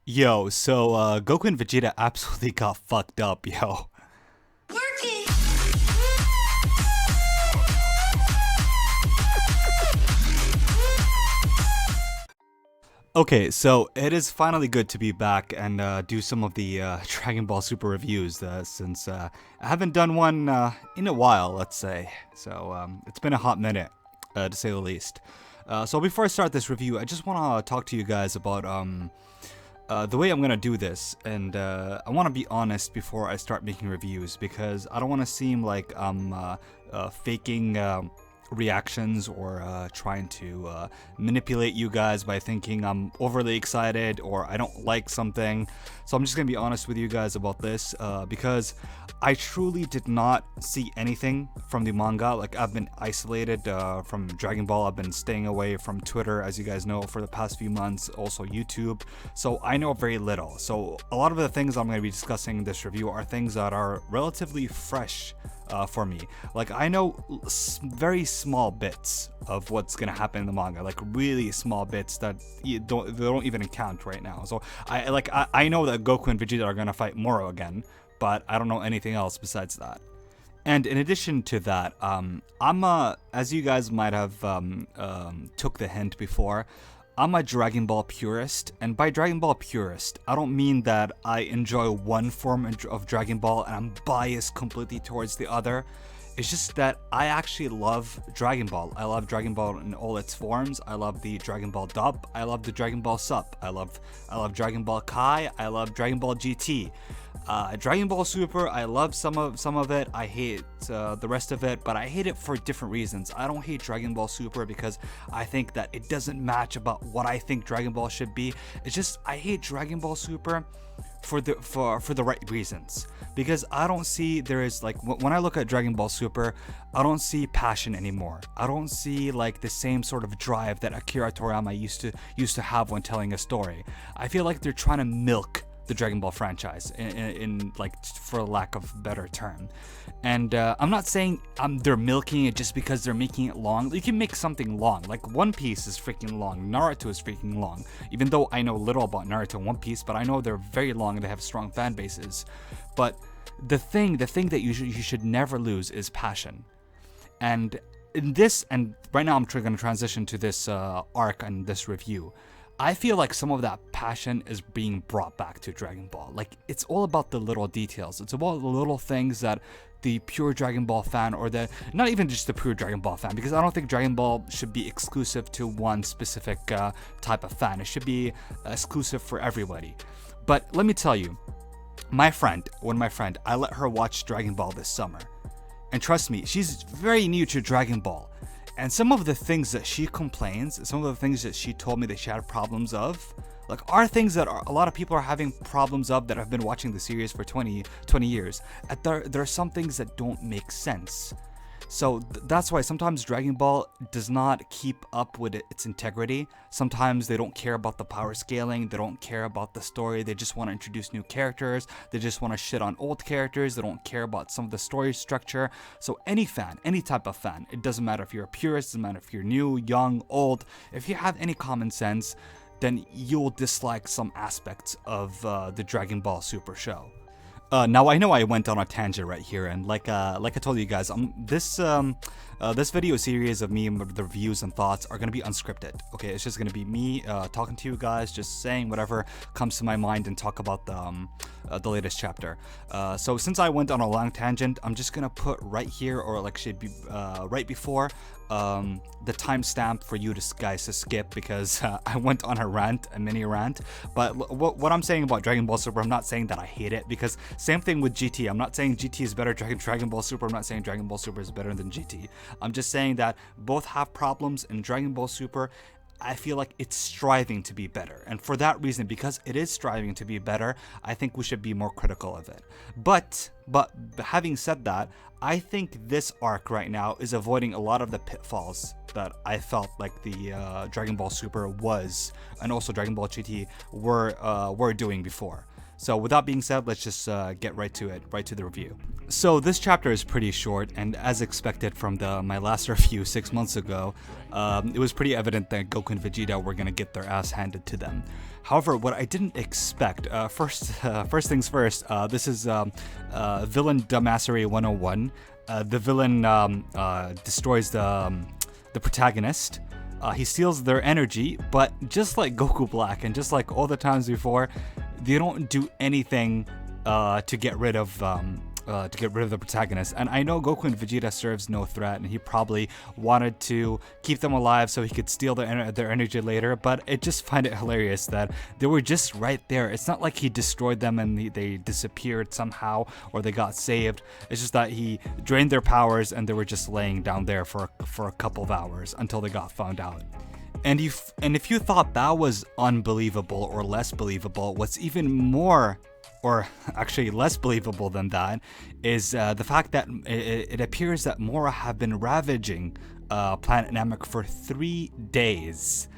Yo, Goku and Vegeta absolutely got fucked up, yo. Okay, so it is finally good to be back and do some of the Dragon Ball Super reviews since I haven't done one in a while, let's say. It's been a hot minute, to say the least. So before I start this review, I just want to talk to you guys about the way I'm gonna do this, and I want to be honest before I start making reviews because I don't want to seem like I'm faking reactions or trying to manipulate you guys by thinking I'm overly excited or I don't like something. So I'm just gonna be honest with you guys about this because I truly did not see anything from the manga. Like, I've been isolated from Dragon Ball. I've been staying away from Twitter, as you guys know, for the past few months, also YouTube. So I know very little. So a lot of the things I'm going to be discussing in this review are things that are relatively fresh for me. Like, I know very small bits of what's gonna happen in the manga, like really small bits that they don't even count right now. So I know that Goku and Vegeta are gonna fight Moro again, but I don't know anything else besides that. And in addition to that, as you guys might have took the hint before, I'm a Dragon Ball purist, and by Dragon Ball purist, I don't mean that I enjoy one form of Dragon Ball and I'm biased completely towards the other. It's just that I actually love Dragon Ball. I love Dragon Ball in all its forms. I love the Dragon Ball dub. I love the Dragon Ball Sup. I love Dragon Ball Kai. I love Dragon Ball GT. Dragon Ball Super, I love some of it. I hate the rest of it, but I hate it for different reasons. I don't hate Dragon Ball Super because I think that it doesn't match about what I think Dragon Ball should be. It's just I hate Dragon Ball Super for the right reasons, because I don't see, there is like, when I look at Dragon Ball Super, I don't see passion anymore. I don't see like the same sort of drive that Akira Toriyama used to have when telling a story. I feel like they're trying to milk the Dragon Ball franchise in like, for lack of a better term. And I'm not saying they're milking it just because they're making it long. You can make something long. Like, One Piece is freaking long. Naruto is freaking long. Even though I know little about Naruto and One Piece, but I know they're very long and they have strong fan bases. But the thing that you should never lose is passion. And in this, and right now I'm going to transition to this arc and this review. I feel like some of that passion is being brought back to Dragon Ball. Like, it's all about the little details. It's about the little things that the pure Dragon Ball fan, or not even just the pure Dragon Ball fan, because I don't think Dragon Ball should be exclusive to one specific type of fan. It should be exclusive for everybody. But let me tell you, my friend, I let her watch Dragon Ball this summer. And trust me, she's very new to Dragon Ball. And some of the things that she complains, some of the things that she told me that she had problems of, like, are things that a lot of people are having problems of that have been watching the series for 20 years. There are some things that don't make sense. So that's why sometimes Dragon Ball does not keep up with its integrity. Sometimes they don't care about the power scaling, they don't care about the story, they just want to introduce new characters, they just want to shit on old characters, they don't care about some of the story structure. So any fan, any type of fan, it doesn't matter if you're a purist, it doesn't matter if you're new, young, old, if you have any common sense, then you'll dislike some aspects of the Dragon Ball Super show. Now I know I went on a tangent right here, and like I told you guys, this video series of me and the reviews and thoughts are gonna be unscripted. Okay, it's just gonna be me talking to you guys, just saying whatever comes to my mind and talk about the latest chapter. So since I went on a long tangent, I'm just gonna put right here, or like should be right before, the timestamp for you guys to skip, because I went on a mini rant. But what I'm saying about Dragon Ball Super, I'm not saying that I hate it, because same thing with GT. I'm not saying GT is better than Dragon Ball Super. I'm not saying Dragon Ball Super is better than GT. I'm just saying that both have problems, and Dragon Ball Super, I feel like it's striving to be better. And for that reason, because it is striving to be better, I think we should be more critical of it. But having said that, I think this arc right now is avoiding a lot of the pitfalls that I felt like the Dragon Ball Super was, and also Dragon Ball GT were doing before. So with that being said, let's just get right to it, right to the review. So this chapter is pretty short, and as expected from my last review 6 months ago, it was pretty evident that Goku and Vegeta were gonna get their ass handed to them. However, what I didn't expect, first things first, this is Villain Dumbassery 101. The villain destroys the protagonist. He steals their energy, but just like Goku Black and just like all the times before, they don't do anything to get rid of the protagonist. And I know Goku and Vegeta serves no threat, and he probably wanted to keep them alive so he could steal their energy later, but I just find it hilarious that they were just right there. It's not like he destroyed them and they disappeared somehow or they got saved. It's just that he drained their powers and they were just laying down there for a couple of hours until they got found out. And if you thought that was unbelievable or less believable, what's even more, or actually less believable than that, is the fact that it appears that Mora have been ravaging planet Namek for 3 days.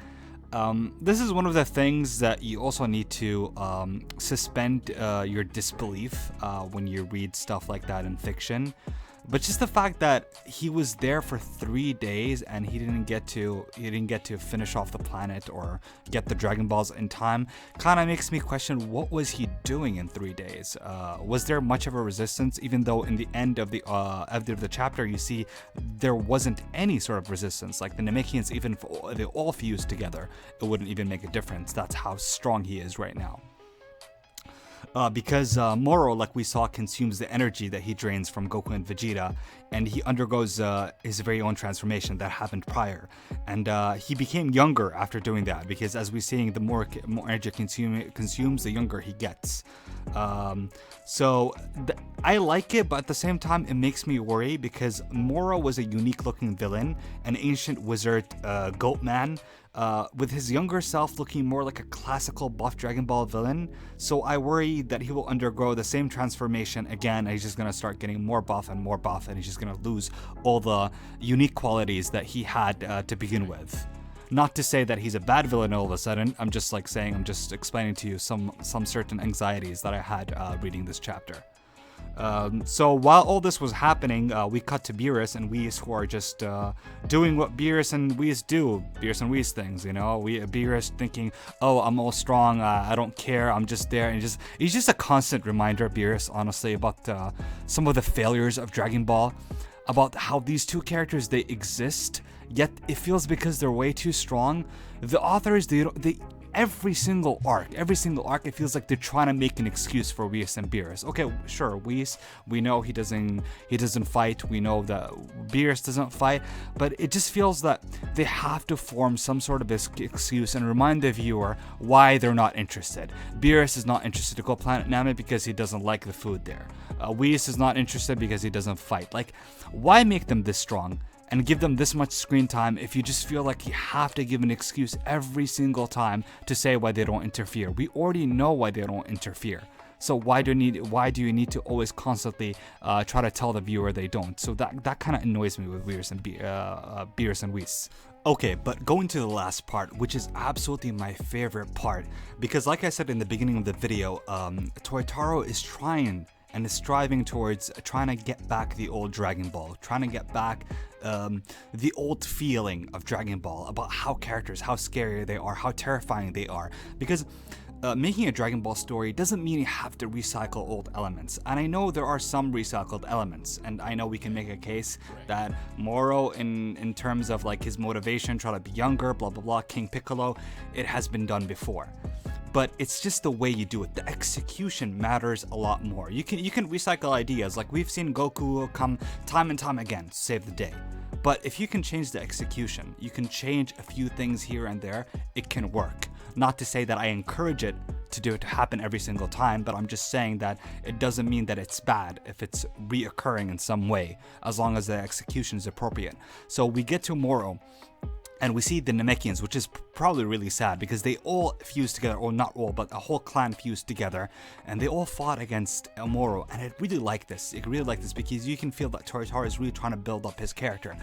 This is one of the things that you also need to suspend your disbelief when you read stuff like that in fiction. But just the fact that he was there for 3 days and he didn't get to finish off the planet or get the Dragon Balls in time kind of makes me question, what was he doing in 3 days? Was there much of a resistance? Even though in the end of the chapter you see there wasn't any sort of resistance. Like the Namekians, even if they all fused together, it wouldn't even make a difference. That's how strong he is right now. Because Moro, like we saw, consumes the energy that he drains from Goku and Vegeta, and he undergoes his very own transformation that happened prior. And he became younger after doing that, because as we're seeing, the more energy consumes, the younger he gets. I like it, but at the same time, it makes me worry, because Moro was a unique looking villain, an ancient wizard, goat man, with his younger self looking more like a classical buff Dragon Ball villain. So I worry that he will undergo the same transformation again, and he's just going to start getting more buff, and he's just going to lose all the unique qualities that he had to begin with. Not to say that he's a bad villain all of a sudden, I'm just explaining to you some certain anxieties that I had reading this chapter. So while all this was happening, we cut to Beerus and Whis, who are just doing what Beerus and Whis do, Beerus and Whis things, you know. Beerus thinking, oh, I'm all strong, I don't care, I'm just there, and he's just a constant reminder, Beerus, honestly, about some of the failures of Dragon Ball, about how these two characters, they exist, yet it feels because they're way too strong. The authors, every single arc, it feels like they're trying to make an excuse for Whis and Beerus. Okay, sure, Whis, we know he doesn't fight, we know that Beerus doesn't fight, but it just feels that they have to form some sort of excuse and remind the viewer why they're not interested. Beerus is not interested to go Planet Namek because he doesn't like the food there. Whis is not interested because he doesn't fight. Like, why make them this strong and give them this much screen time if you just feel like you have to give an excuse every single time to say why they don't interfere? We already know why they don't interfere. So why do you need to always constantly try to tell the viewer they don't? So that kind of annoys me with Beerus and Whis. Okay, but going to the last part, which is absolutely my favorite part, because like I said in the beginning of the video, Toyotaro is trying and is striving towards trying to get back the old Dragon Ball, trying to get back the old feeling of Dragon Ball, about how characters, how scary they are, how terrifying they are. Because making a Dragon Ball story doesn't mean you have to recycle old elements. And I know there are some recycled elements, and I know we can make a case that Moro, in terms of like his motivation, try to be younger, blah blah blah, King Piccolo, it has been done before. But it's just the way you do it. The execution matters a lot more. You can recycle ideas, like we've seen Goku come time and time again to save the day. But if you can change the execution, you can change a few things here and there, it can work. Not to say that I encourage it to happen every single time, but I'm just saying that it doesn't mean that it's bad if it's reoccurring in some way, as long as the execution is appropriate. So we get to Moro, and we see the Namekians, which is probably really sad because they all fused together, or not all, but a whole clan fused together, and they all fought against Moro. And I really like this. Because you can feel that Toyotaro is really trying to build up his character.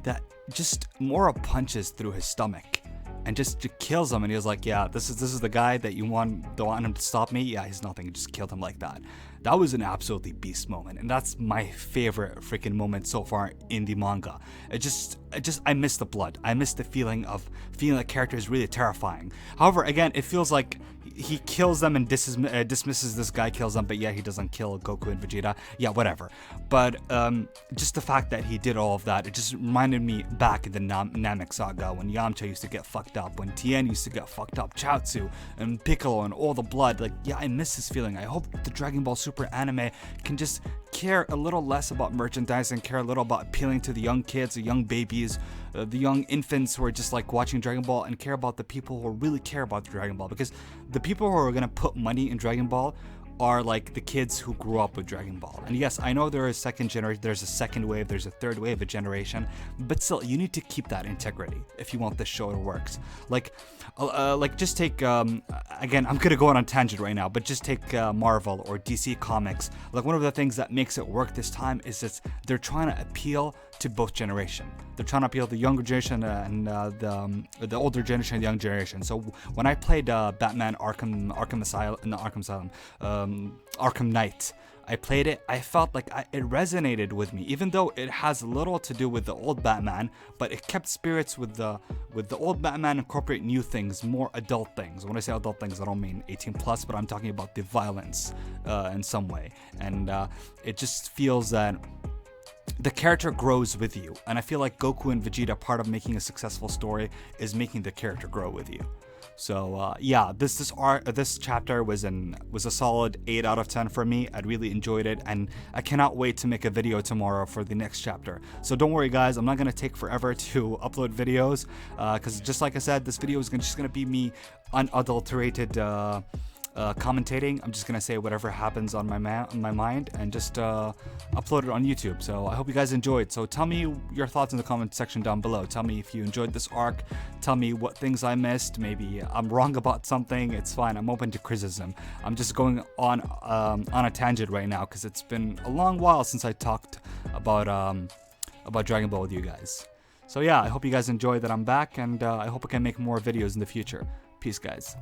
That just Moro punches through his stomach, and just kills him. And he was like, yeah, this is the guy that you want him to stop me. Yeah, he's nothing. He just killed him like that. That was an absolutely beast moment, and that's my favorite freaking moment so far in the manga. I miss the blood. I miss the feeling the character is really terrifying. However, again, it feels like he kills them and dismisses this guy, kills them, but yeah, he doesn't kill Goku and Vegeta. Yeah, whatever. But just the fact that he did all of that, it just reminded me back in the Namek saga when Yamcha used to get fucked up, when Tien used to get fucked up, Chaozu and Piccolo and all the blood. Like, yeah, I miss this feeling. I hope the Dragon Ball Super anime can just care a little less about merchandise and care a little about appealing to the young kids, the young babies, the young infants who are just like watching Dragon Ball, and care about the people who really care about Dragon Ball, because the people who are gonna put money in Dragon Ball are like the kids who grew up with Dragon Ball. And yes, I know there is second generation, there's a second wave, there's a third wave of generation, but still, you need to keep that integrity if you want this show to work. Like just take again, I'm gonna go on a tangent right now, but just take Marvel or DC Comics. Like, one of the things that makes it work this time is that they're trying to appeal to both generation. They're trying to appeal to the younger generation and the older generation and the young generation. So when I played Batman Arkham Knight, I played it, I felt like it resonated with me, even though it has little to do with the old Batman, but it kept spirits with the old Batman, incorporate new things, more adult things. When I say adult things, I don't mean 18 plus, but I'm talking about the violence in some way. And it just feels that the character grows with you, and I feel like Goku and Vegeta, part of making a successful story is making the character grow with you. So yeah, this chapter was a solid 8 out of 10 for me. I really enjoyed it, and I cannot wait to make a video tomorrow for the next chapter. So don't worry, guys, I'm not gonna take forever to upload videos, because just like I said, this video is just gonna be me unadulterated commentating. I'm just gonna say whatever happens on my mind and just upload it on YouTube. So I hope you guys enjoyed. So tell me your thoughts in the comment section down below. Tell me if you enjoyed this arc. Tell me what things I missed. Maybe I'm wrong about something. It's fine. I'm open to criticism. I'm just going on a tangent right now because it's been a long while since I talked about Dragon Ball with you guys. So yeah, I hope you guys enjoyed that I'm back, and I hope I can make more videos in the future. Peace, guys.